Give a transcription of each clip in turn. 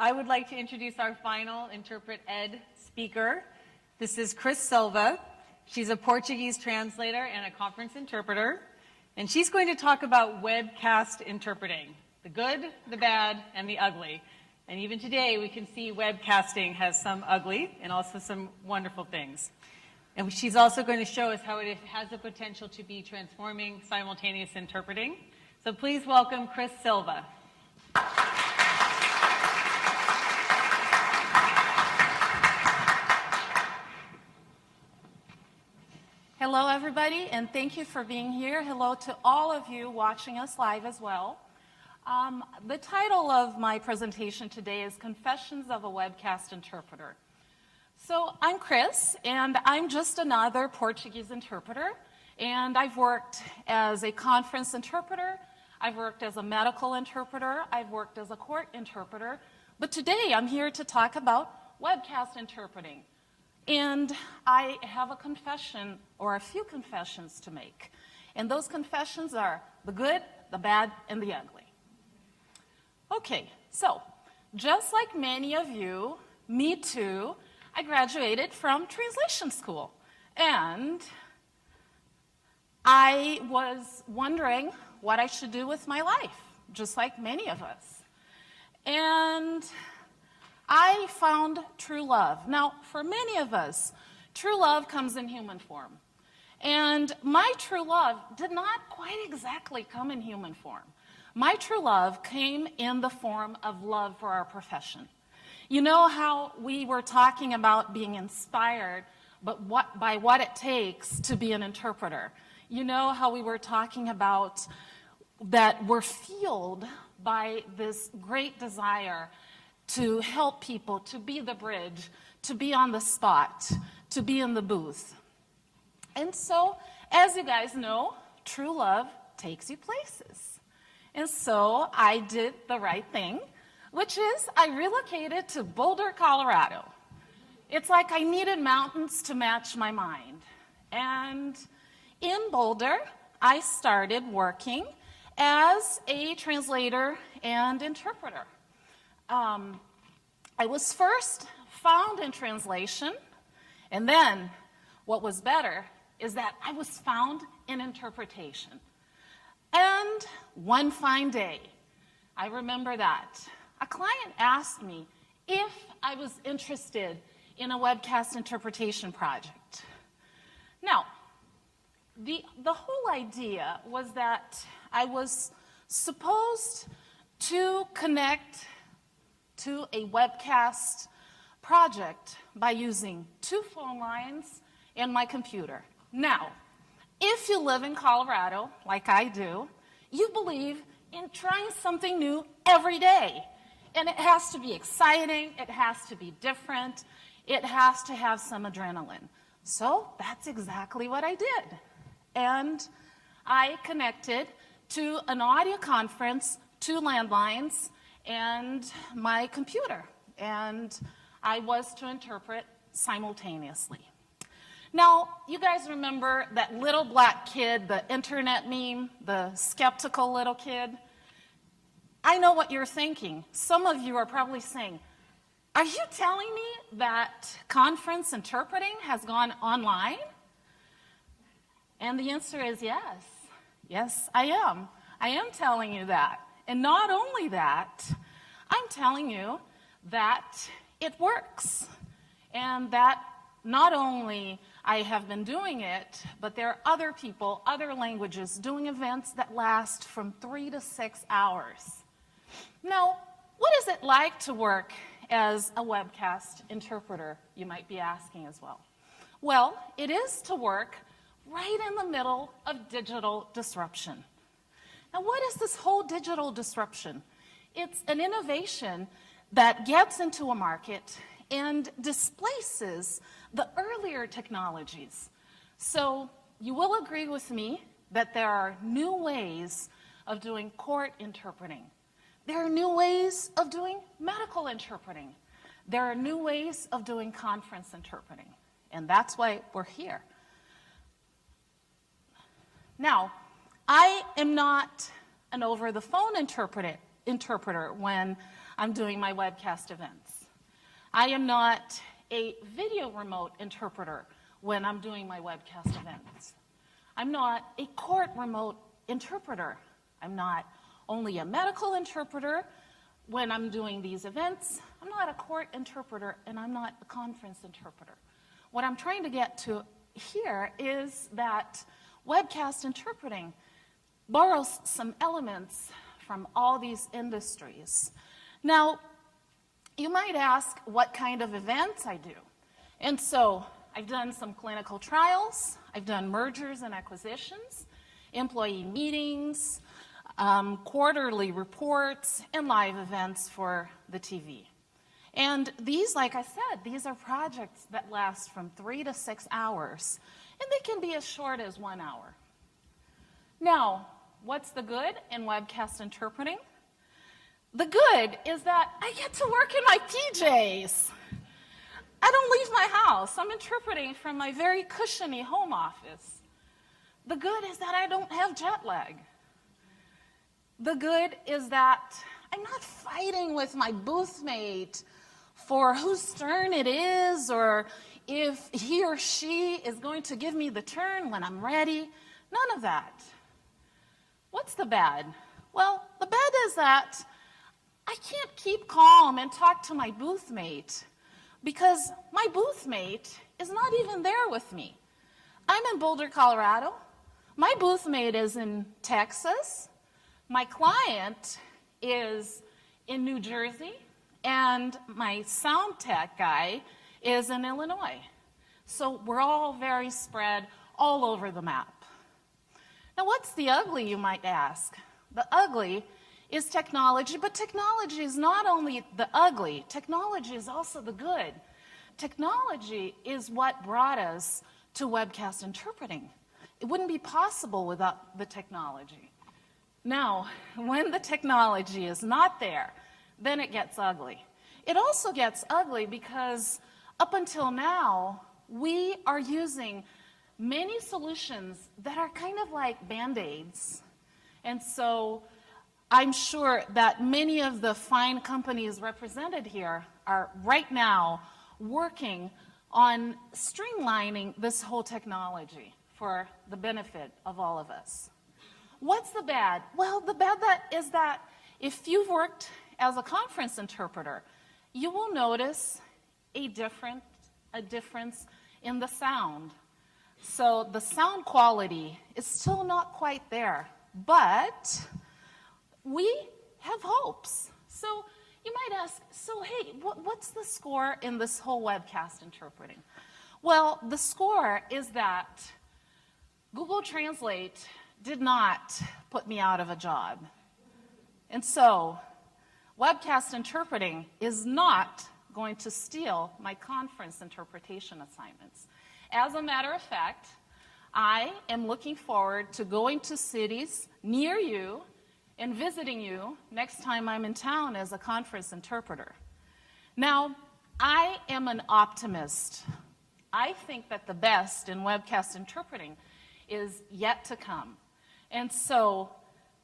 I would like to introduce our final Interpret Ed speaker. This is Cris Silva. She's a Portuguese translator and a conference interpreter, and she's going to talk about webcast interpreting, the good, the bad, and the ugly. And even today, we can see webcasting has some ugly and also some wonderful things. And she's also going to show us how it has the potential to be transforming simultaneous interpreting. So please welcome Cris Silva. Hello, everybody, and thank you for being here. Hello to all of you watching us live as well. The title of my presentation today is Confessions of a Webcast Interpreter. So I'm Cris, and I'm just another Portuguese interpreter, and I've worked as a conference interpreter, I've worked as a medical interpreter, I've worked as a court interpreter, but today I'm here to talk about webcast interpreting. And I have a confession, or a few confessions to make. And those confessions are the good, the bad, and the ugly. Okay, so just like many of you, me too, I graduated from translation school. And I was wondering what I should do with my life, just like many of us. And I found true love. Now, for many of us, true love comes in human form. And my true love did not quite exactly come in human form. My true love came in the form of love for our profession. You know how we were talking about being inspired by what it takes to be an interpreter. You know how we were talking about that we're fueled by this great desire to help people, to be the bridge, to be on the spot, to be in the booth. And so, as you guys know, true love takes you places. And so I did the right thing, which is I relocated to Boulder, Colorado. It's like I needed mountains to match my mind. And in Boulder, I started working as a translator and interpreter. I was first found in translation, and then what was better is that I was found in interpretation. And one fine day, I remember that, a client asked me if I was interested in a webcast interpretation project. Now, the whole idea was that I was supposed to connect to a webcast project by using 2 phone lines and my computer. Now, if you live in Colorado, like I do, you believe in trying something new every day. And it has to be exciting, it has to be different, it has to have some adrenaline. So that's exactly what I did. And I connected to an audio conference, 2 landlines, and my computer, and I was to interpret simultaneously. Now, you guys remember that little black kid, the internet meme, the skeptical little kid? I know what you're thinking. Some of you are probably saying, are you telling me that conference interpreting has gone online? And the answer is yes. Yes, I am. I am telling you that. And not only that, I'm telling you that it works. And that not only I have been doing it, but there are other people, other languages, doing events that last from 3 to 6 hours. Now, what is it like to work as a webcast interpreter, you might be asking as well? Well, it is to work right in the middle of digital disruption. Now, what is this whole digital disruption? It's an innovation that gets into a market and displaces the earlier technologies. So you will agree with me that there are new ways of doing court interpreting. There are new ways of doing medical interpreting. There are new ways of doing conference interpreting. And that's why we're here. Now, I am not an over-the-phone interpreter when I'm doing my webcast events. I am not a video remote interpreter when I'm doing my webcast events. I'm not a court remote interpreter. I'm not only a medical interpreter when I'm doing these events. I'm not a court interpreter, and I'm not a conference interpreter. What I'm trying to get to here is that webcast interpreting borrows some elements from all these industries. Now, you might ask what kind of events I do. And so I've done some clinical trials, I've done mergers and acquisitions, employee meetings, quarterly reports, and live events for the TV. And these, like I said, these are projects that last from 3 to 6 hours, and they can be as short as 1 hour. Now, what's the good in webcast interpreting? The good is that I get to work in my PJs. I don't leave my house. I'm interpreting from my very cushiony home office. The good is that I don't have jet lag. The good is that I'm not fighting with my boothmate for whose turn it is or if he or she is going to give me the turn when I'm ready. None of that. What's the bad? Well, the bad is that I can't keep calm and talk to my boothmate because my boothmate is not even there with me. I'm in Boulder, Colorado. My boothmate is in Texas. My client is in New Jersey, and my sound tech guy is in Illinois. So we're all very spread all over the map. Now, what's the ugly, you might ask? The ugly is technology, but technology is not only the ugly, technology is also the good. Technology is what brought us to webcast interpreting. It wouldn't be possible without the technology. Now, when the technology is not there, then it gets ugly. It also gets ugly because up until now, we are using many solutions that are kind of like Band-Aids. And so I'm sure that many of the fine companies represented here are right now working on streamlining this whole technology for the benefit of all of us. What's the bad? Well, the bad is that if you've worked as a conference interpreter, you will notice a difference in the sound. So the sound quality is still not quite there, but we have hopes. So you might ask, so hey, what's the score in this whole webcast interpreting? Well, the score is that Google Translate did not put me out of a job. And so webcast interpreting is not going to steal my conference interpretation assignments. As a matter of fact, I am looking forward to going to cities near you and visiting you next time I'm in town as a conference interpreter. Now, I am an optimist. I think that the best in webcast interpreting is yet to come. And so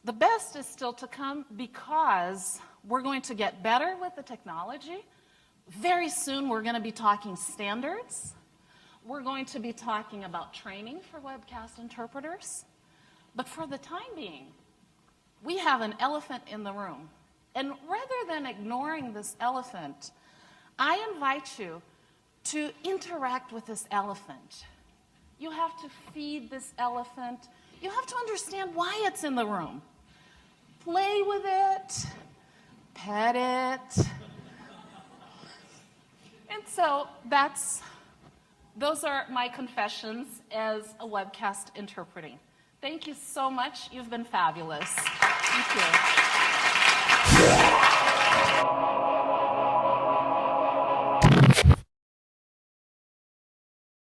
the best is still to come because we're going to get better with the technology. Very soon we're going to be talking standards. We're going to be talking about training for webcast interpreters. But for the time being, we have an elephant in the room. And rather than ignoring this elephant, I invite you to interact with this elephant. You have to feed this elephant. You have to understand why it's in the room. Play with it, pet it. And so those are my confessions as a webcast interpreting. Thank you so much. You've been fabulous. Thank you.